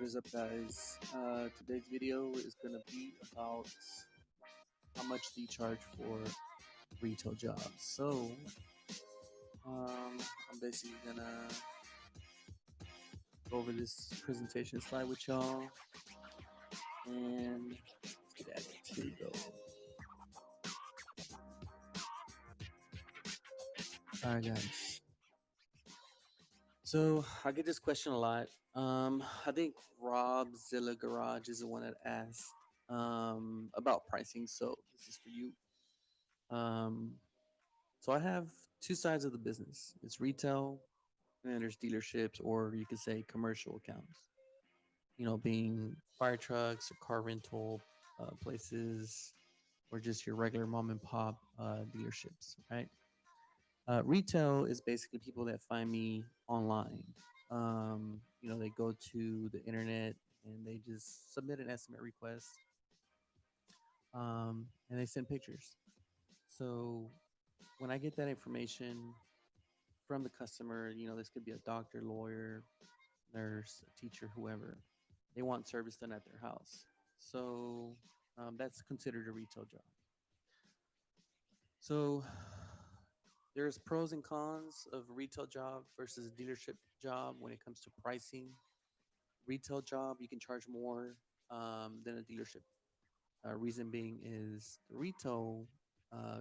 is up, guys? Today's video is gonna be about how much do you charge for retail jobs. I'm basically gonna go over this presentation slide with y'all, and let's get at it. Here we go. All right, guys. So I get this question a lot. I think Rob Zilla Garage is the one that asked about pricing. So this is for you. Um, So I have two sides of the business. It's retail and there's dealerships, or you could say commercial accounts. Being fire trucks or car rental places, or just your regular mom and pop dealerships, right? Retail is basically people that find me online. They go to the internet and they just submit an estimate request, and they send pictures. So when I get that information from the customer, this could be a doctor, lawyer, nurse, a teacher, whoever. They want service done at their house. So that's considered a retail job. So there's pros and cons of a retail job versus a dealership job when it comes to pricing. Retail job, you can charge more than a dealership. Reason being is the retail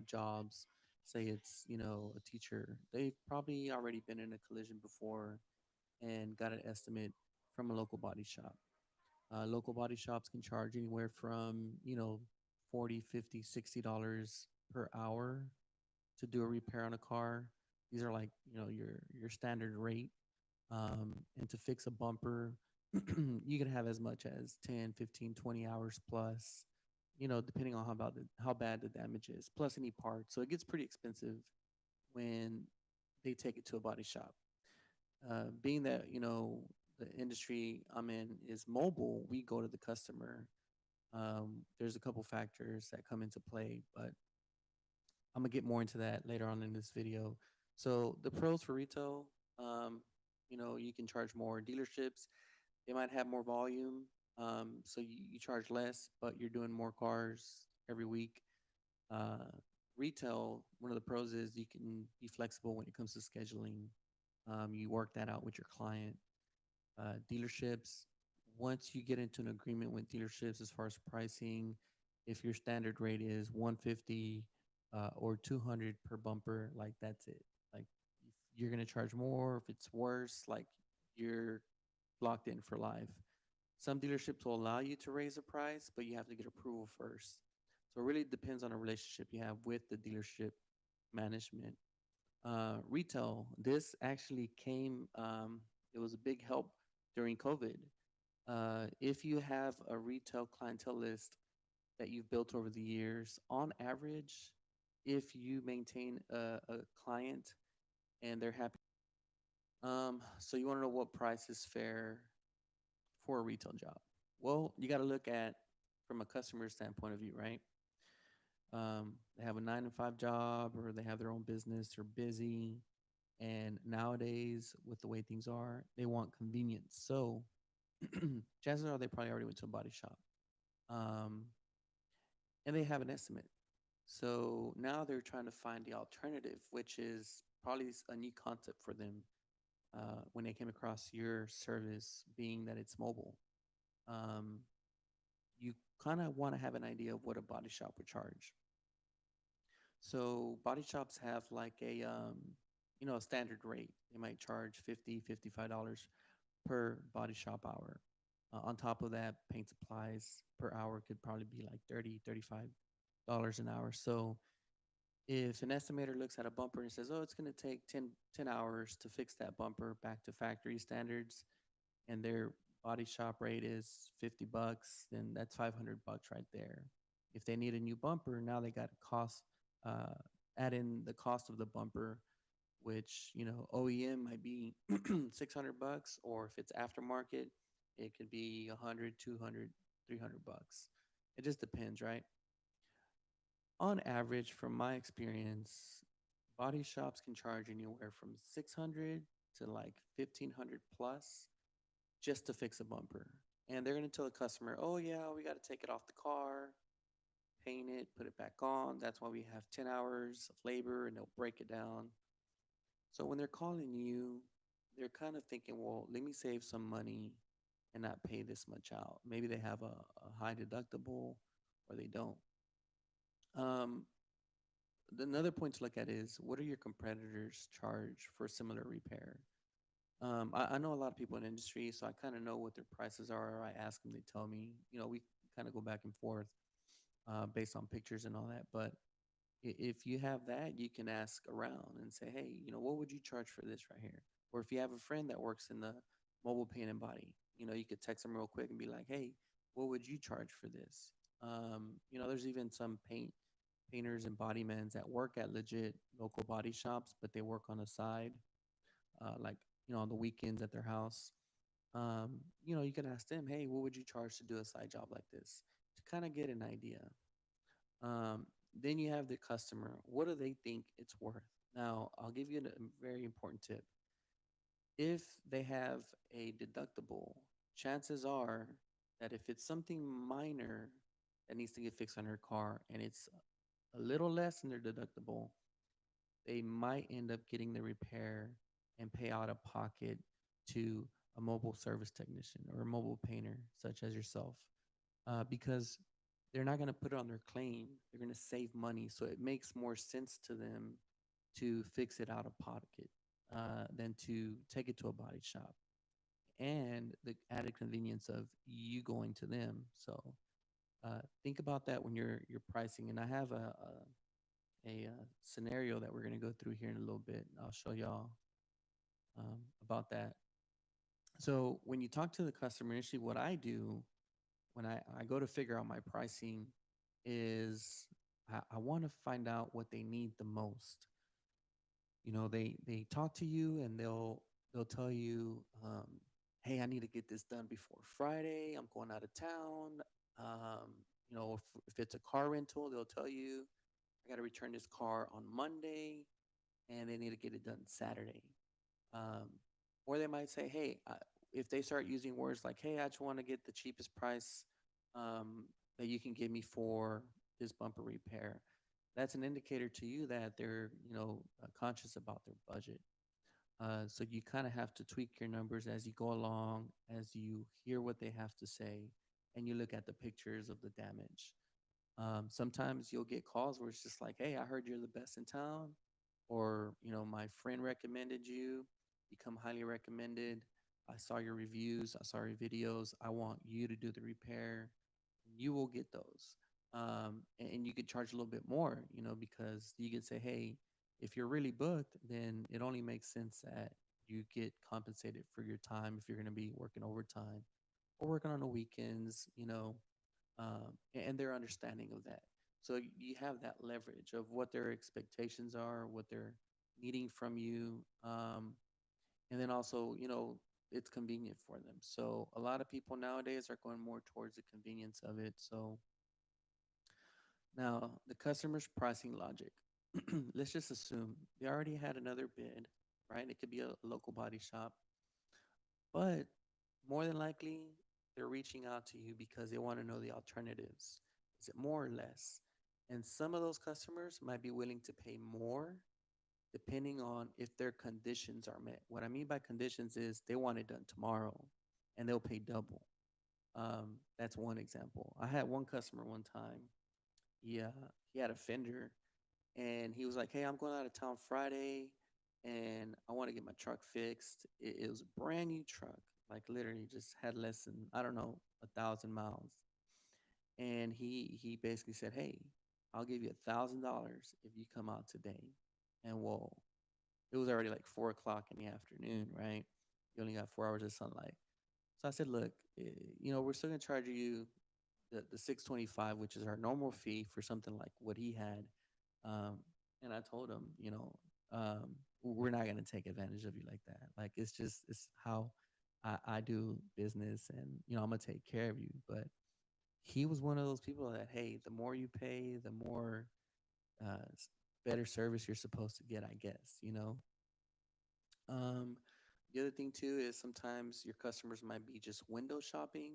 jobs, say it's, a teacher, they've probably already been in a collision before and got an estimate from a local body shop. Local body shops can charge anywhere from, 40, 50, $60 per hour to do a repair on a car. These are like, your standard rate. And to fix a bumper, you can have as much as 10, 15, 20 hours plus, depending on how bad the damage is, plus any parts. So it gets pretty expensive when they take it to a body shop. Being that the industry I'm in is mobile, we go to the customer. There's a couple factors that come into play, but I'm gonna get more into that later on in this video. So the pros for retail, you can charge more. Dealerships, they might have more volume, so you charge less, but you're doing more cars every week. Uh, Retail, one of the pros is you can be flexible when it comes to scheduling. You work that out with your client. Dealerships, once you get into an agreement with dealerships as far as pricing, if your standard rate is 150 or 200 per bumper, like that's it. Like if you're gonna charge more. If it's worse, like you're locked in for life. Some dealerships will allow you to raise the price, but you have to get approval first. So it really depends on the relationship you have with the dealership management. Retail, this actually came, it was a big help during COVID. If you have a retail clientele list that you've built over the years, on average, if you maintain a client and they're happy, so you want to know what price is fair for a retail job. Well, you got to look at from a customer standpoint of view, right? They have a 9 to 5 job or they have their own business, they're busy. And nowadays, with the way things are, they want convenience. So chances are they probably already went to a body shop, um, and they have an estimate. So now they're trying to find the alternative, which is probably a new concept for them when they came across your service, being that it's mobile. Um, you kind of want to have an idea of what a body shop would charge. So body shops have like a standard rate. They might charge 50, $55 per body shop hour. On top of that, paint supplies per hour could probably be like 30, $35 an hour. So if an estimator looks at a bumper and says, oh, it's going to take ten hours to fix that bumper back to factory standards, and their body shop rate is $50, then that's $500 right there. If they need a new bumper, now they got to uh, add in the cost of the bumper, which OEM might be $600, or if it's aftermarket, it could be 100, 200, $300. It just depends, right? On average, from my experience, body shops can charge anywhere from 600 to like 1500 plus just to fix a bumper. and they're going to tell the customer, oh yeah, we got to take it off the car, paint it, put it back on. That's why we have 10 hours of labor, and they'll break it down. So when they're calling you, they're kind of thinking, well, let me save some money and not pay this much out. Maybe they have a high deductible or they don't. Um, Another point to look at is, what are your competitors charge for similar repair? I know a lot of people in the industry, so I kind of know what their prices are. I ask them, they tell me. We kind of go back and forth based on pictures and all that. But if you have that, you can ask around and say, hey, what would you charge for this right here? Or if you have a friend that works in the mobile paint and body, you could text them real quick and be like, hey, what would you charge for this? There's even some painters and body men that work at legit local body shops, but they work on the side, like, on the weekends at their house. You can ask them, hey, what would you charge to do a side job like this? To kind of get an idea. Then you have the customer. What do they think it's worth? Now, I'll give you a very important tip. If they have a deductible, chances are that if it's something minor that needs to get fixed on their car and it's a little less than their deductible, they might end up getting the repair and pay out of pocket to a mobile service technician or a mobile painter, such as yourself, because they're not going to put it on their claim. They're going to save money. So it makes more sense to them to fix it out of pocket than to take it to a body shop, and the added convenience of you going to them. So think about that when you're pricing. And I have a scenario that we're going to go through here in a little bit. I'll show y'all about that. So when you talk to the customer initially, what I do when I go to figure out my pricing is I want to find out what they need the most. They talk to you and they'll tell you, hey, I need to get this done before Friday. I'm going out of town. If it's a car rental, they'll tell you I got to return this car on Monday, and they need to get it done Saturday. Um, or they might say, hey, if they start using words like, hey, I just want to get the cheapest price um, that you can give me for this bumper repair, that's an indicator to you that they're, conscious about their budget. So you kind of have to tweak your numbers as you go along, as you hear what they have to say, and you look at the pictures of the damage. Sometimes you'll get calls where it's just like, hey, I heard you're the best in town, or, my friend recommended you, become highly recommended. I saw your reviews, I saw your videos. I want you to do the repair. You will get those. And you could charge a little bit more, because you could say, hey, if you're really booked, then it only makes sense that you get compensated for your time if you're going to be working overtime or working on the weekends, and their understanding of that. So you have that leverage of what their expectations are, what they're needing from you, and then also, it's convenient for them. So a lot of people nowadays are going more towards the convenience of it. So now the customer's pricing logic. Let's just assume they already had another bid, right? It could be a local body shop, but more than likely they're reaching out to you because they want to know the alternatives. Is it more or less? And some of those customers might be willing to pay more depending on if their conditions are met. What I mean by conditions is they want it done tomorrow and they'll pay double. That's one example. I had one customer one time. He had a fender and he was like, hey, I'm going out of town Friday and I want to get my truck fixed. It was a brand new truck, like literally just had less than, I don't know, 1,000 miles. And he basically said, hey, I'll give you $1,000 if you come out today. And well, it was already like 4 o'clock in the afternoon, right? You only got 4 hours of sunlight. So I said, look, we're still gonna charge you the 625, which is our normal fee for something like what he had. Um, and I told him, we're not gonna take advantage of you like that. Like it's how I do business, and I'm gonna take care of you. But he was one of those people that, hey, the more you pay, the more better service you're supposed to get, I guess. Um, the other thing too is sometimes your customers might be just window shopping.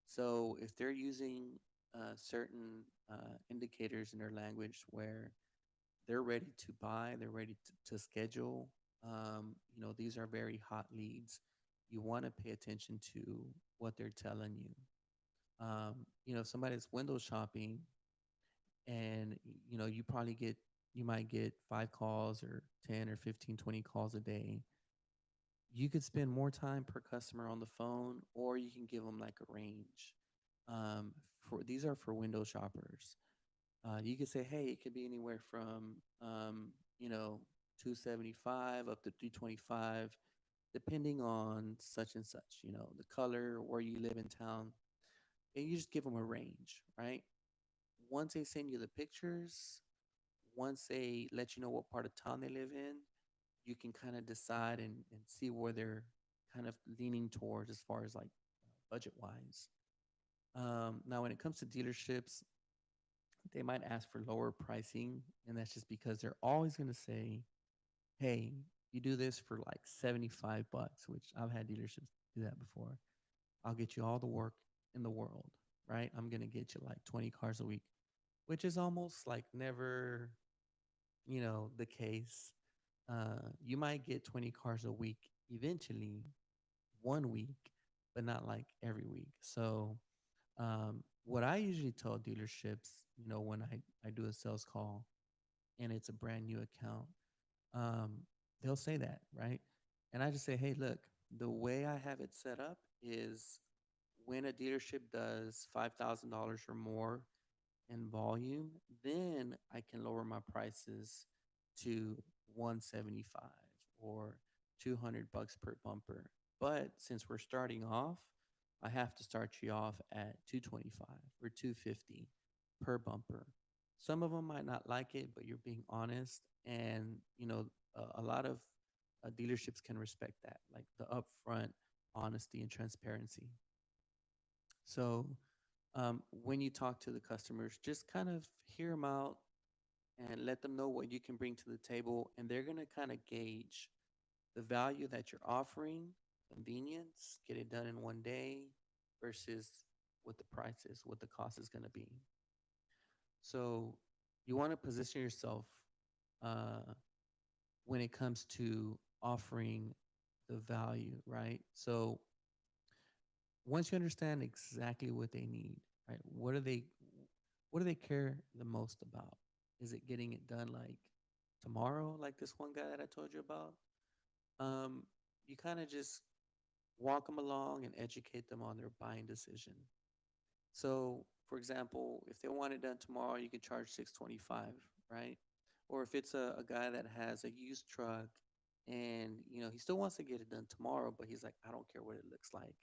So if they're using certain indicators in their language where they're ready to buy, they're ready to schedule, these are very hot leads. You want to pay attention to what they're telling you. If somebody's window shopping and you might get 5 calls or 10 or 15, 20 calls a day. You could spend more time per customer on the phone, or you can give them like a range. um, for these are for window shoppers. You could say, hey, it could be anywhere from you know 275 up to 325, depending on such and such, the color, where you live in town. And you just give them a range, right? Once they send you the pictures, once they let you know what part of town they live in, you can kind of decide and see where they're kind of leaning towards as far as like budget wise. Now, when it comes to dealerships, they might ask for lower pricing, and that's just because they're always going to say, hey, you do this for like 75 bucks, which I've had dealerships do that before. I'll get you all the work in the world, right? I'm going to get you like 20 cars a week, which is almost like never, the case. You might get 20 cars a week eventually, one week, but not like every week. So, what I usually tell dealerships, when I do a sales call and it's a brand new account, um, they'll say that, right? And I just say, hey, look, the way I have it set up is when a dealership does $5,000 or more in volume, then I can lower my prices to 175 or 200 bucks per bumper. But since we're starting off, I have to start you off at 225 or 250 per bumper. Some of them might not like it, but you're being honest, and a lot of dealerships can respect that, like the upfront honesty and transparency. So when you talk to the customers, just kind of hear them out and let them know what you can bring to the table. And they're going to kind of gauge the value that you're offering, convenience, get it done in one day versus what the price is, what the cost is going to be. So you want to position yourself uh, when it comes to offering the value, right? So once you understand exactly what they need, right? What do they care the most about? Is it getting it done like tomorrow, like this one guy that I told you about? Um, you kind of just walk them along and educate them on their buying decision. So, for example, if they want it done tomorrow, you can charge 625, right? Or if it's a guy that has a used truck and he still wants to get it done tomorrow, but he's like, I don't care what it looks like.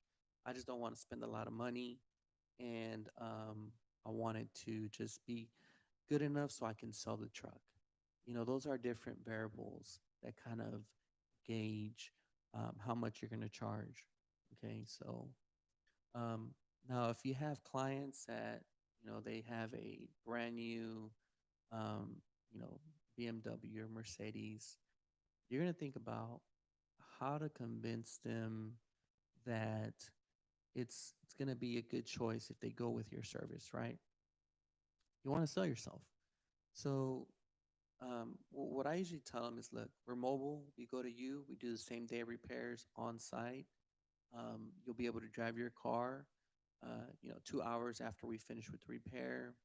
I just don't want to spend a lot of money, and I want it to just be good enough so I can sell the truck. Those are different variables that kind of gauge how much you're going to charge. Okay, so um, now if you have clients that they have a brand new um, you know BMW or Mercedes, you're going to think about how to convince them that it's going to be a good choice if they go with your service, right? You want to sell yourself. So what I usually tell them is, look, we're mobile. We go to you. We do the same day repairs on site. You'll be able to drive your car, 2 hours after we finish with the repair.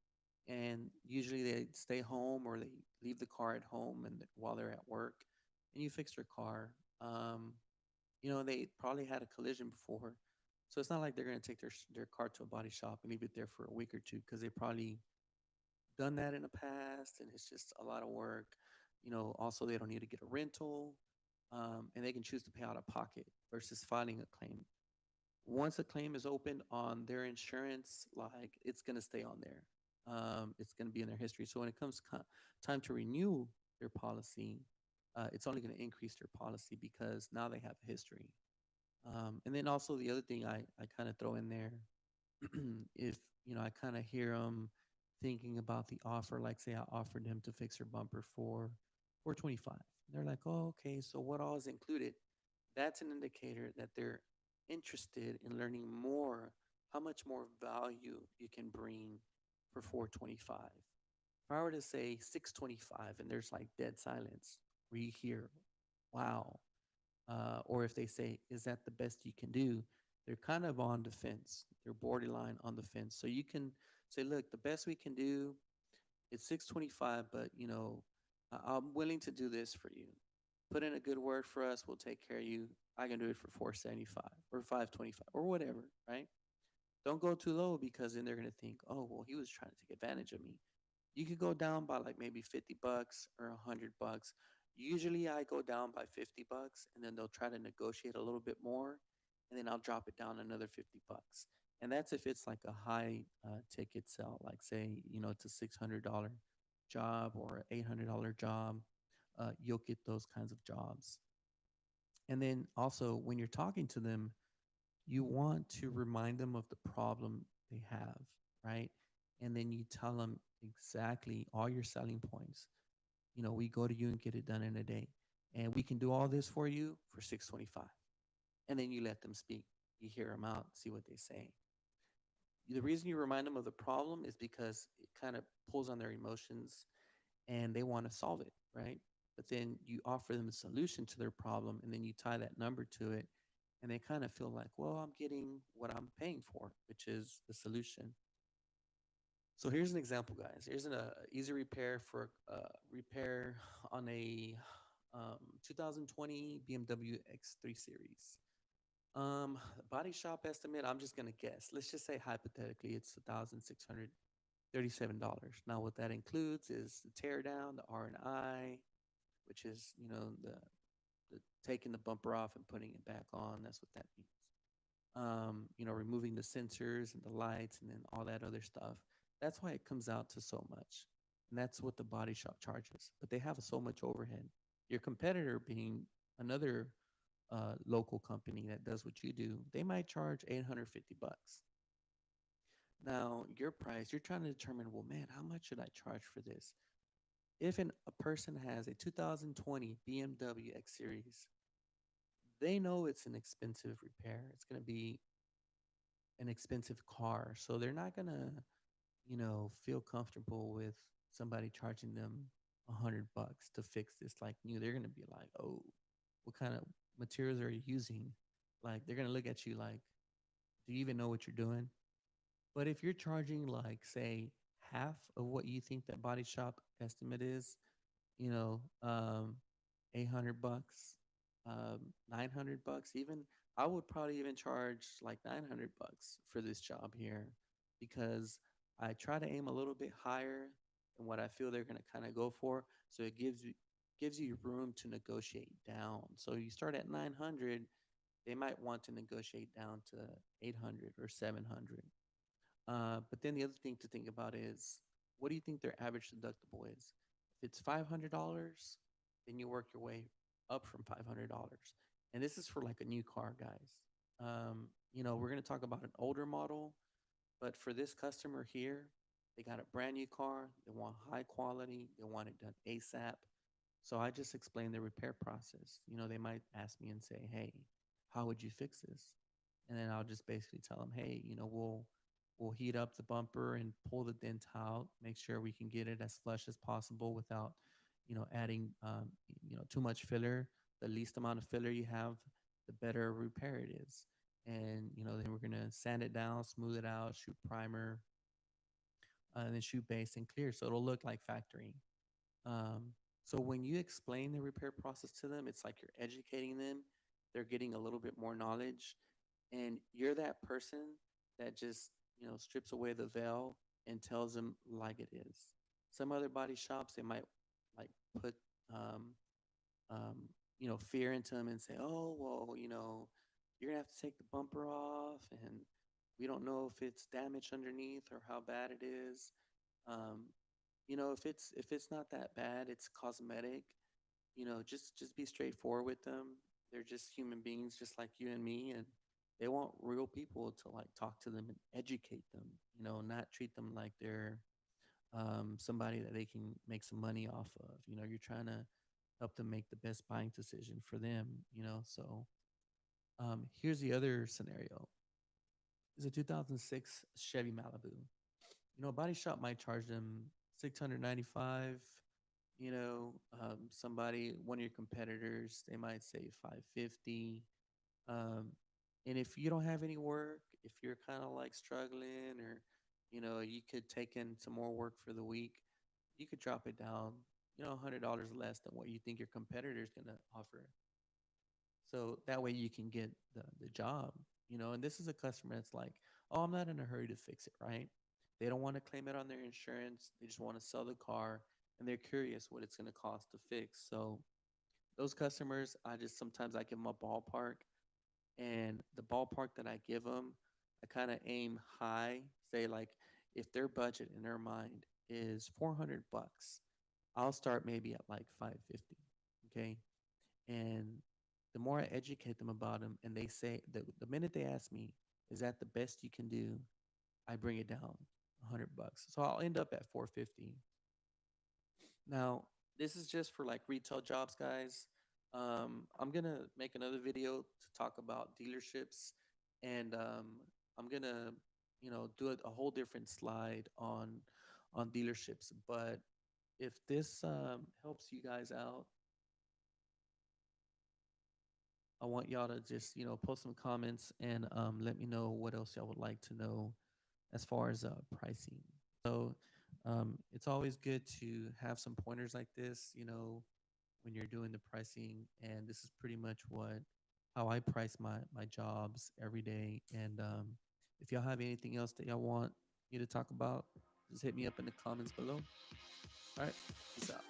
And usually they stay home or they leave the car at home and while they're at work, and you fix their car. They probably had a collision before, so it's not like they're going to take their car to a body shop and leave it there for a week or two, because they probably done that in the past and it's just a lot of work. Also, they don't need to get a rental, and they can choose to pay out of pocket versus filing a claim. Once a claim is opened on their insurance, like, it's going to stay on there. It's going to be in their history. So when it comes time to renew their policy, it's only going to increase their policy because now they have a history. And then also the other thing I kind of throw in there, if I kind of hear them thinking about the offer, like say I offered them to fix their bumper for 425. They're like, oh, okay, so what all is included? That's an indicator that they're interested in learning more how much more value you can bring for 425. If I were to say 625 and there's like dead silence where you hear, wow, or if they say, is that the best you can do? They're kind of on the fence. They're borderline on the fence. So you can say, look, the best we can do is 625, but I'm willing to do this for you. Put in a good word for us. We'll take care of you. I can do it for 475 or 525 or whatever, right? Don't go too low because then they're going to think, oh, well, he was trying to take advantage of me. You could go down by like maybe $50 or $100. Usually I go down by $50 and then they'll try to negotiate a little bit more and then I'll drop it down another $50. And that's if it's like a high ticket sell, like say, it's a $600 job or an $800 job. You'll get those kinds of jobs. And then also when you're talking to them, you want to remind them of the problem they have, right? And then you tell them exactly all your selling points. We go to you and get it done in a day. And we can do all this for you for 625. And then you let them speak. You hear them out, see what they say. The reason you remind them of the problem is because it kind of pulls on their emotions and they want to solve it, right? But then you offer them a solution to their problem and then you tie that number to it and they kind of feel like, well, I'm getting what I'm paying for, which is the solution. So here's an example, guys. Here's an easy repair for repair on a 2020 BMW X3 Series. Body shop estimate, I'm just gonna guess. Let's just say hypothetically it's $1,637. Now, what that includes is the tear down, the R&I, which is the taking the bumper off and putting it back on. That's what that means. Removing the sensors and the lights and then all that other stuff. That's why it comes out to so much. And that's what the body shop charges. But they have so much overhead. Your competitor being another local company that does what you do, they might charge $850. Now, your price, you're trying to determine, well, man, how much should I charge for this? If a person has a 2020 BMW X Series, they know it's an expensive repair. It's going to be an expensive car. So they're not going to, feel comfortable with somebody charging them $100 to fix this like new. They're going to be like, oh, what kind of materials are you using? Like, they're going to look at you like, do you even know what you're doing? But if you're charging, like, say, half of what you think that body shop estimate is, you know, um, $800, 900 bucks even. I would probably even charge like 900 bucks for this job here because I try to aim a little bit higher than what I feel they're gonna kind of go for. So it gives you room to negotiate down. So you start at 900, they might want to negotiate down to 800 or 700. But then the other thing to think about is what do you think their average deductible is? If it's $500, then you work your way up from $500. And this is for like a new car, guys. We're going to talk about an older model, but for this customer here, they got a brand new car. They want high quality. They want it done ASAP. So I just explained the repair process. They might ask me and say, hey, how would you fix this? And then I'll just basically tell them, hey, we'll heat up the bumper and pull the dent out, make sure we can get it as flush as possible without, adding, too much filler. The least amount of filler you have, the better repair it is. And, then we're going to sand it down, smooth it out, shoot primer, and then shoot base and clear. So it'll look like factory. Um, so when you explain the repair process to them, it's like you're educating them. They're getting a little bit more knowledge, and you're that person that just strips away the veil and tells them like it is. Some other body shops they might like put um, fear into them and say, oh well, you're gonna have to take the bumper off, and we don't know if it's damaged underneath or how bad it is. Um, if it's not that bad, it's cosmetic. Just be straightforward with them. They're just human beings, just like you and me, and they want real people to like talk to them and educate them. Not treat them like they're somebody that they can make some money off of. You're trying to help them make the best buying decision for them. So here's the other scenario. is a 2006 Chevy Malibu. A body shop might charge them 695. One of your competitors, they might say 550. Um, and if you don't have any work, if you're kind of like struggling, or you could take in some more work for the week, you could drop it down, $100 less than what you think your competitor is going to offer. So that way you can get the job. And this is a customer that's like, oh, I'm not in a hurry to fix it, right? They don't want to claim it on their insurance. They just want to sell the car, and they're curious what it's going to cost to fix. So those customers, I just sometimes I give them a ballpark, and the ballpark that I give them, I kind of aim high. Say like, if their budget in their mind is $400, I'll start maybe at like 550. Okay, and the more I educate them about them, and they say that the minute they ask me, "Is that the best you can do?" I bring it down $100. So I'll end up at 450. Now, this is just for like retail jobs, guys. I'm gonna make another video to talk about dealerships, and I'm gonna, do a whole different slide on dealerships. But if this helps you guys out, I want y'all to just, post some comments, and let me know what else y'all would like to know as far as pricing. So it's always good to have some pointers like this, when you're doing the pricing. And this is pretty much what how I price my jobs every day. And if y'all have anything else that y'all want me to talk about, just hit me up in the comments below. All right, peace out.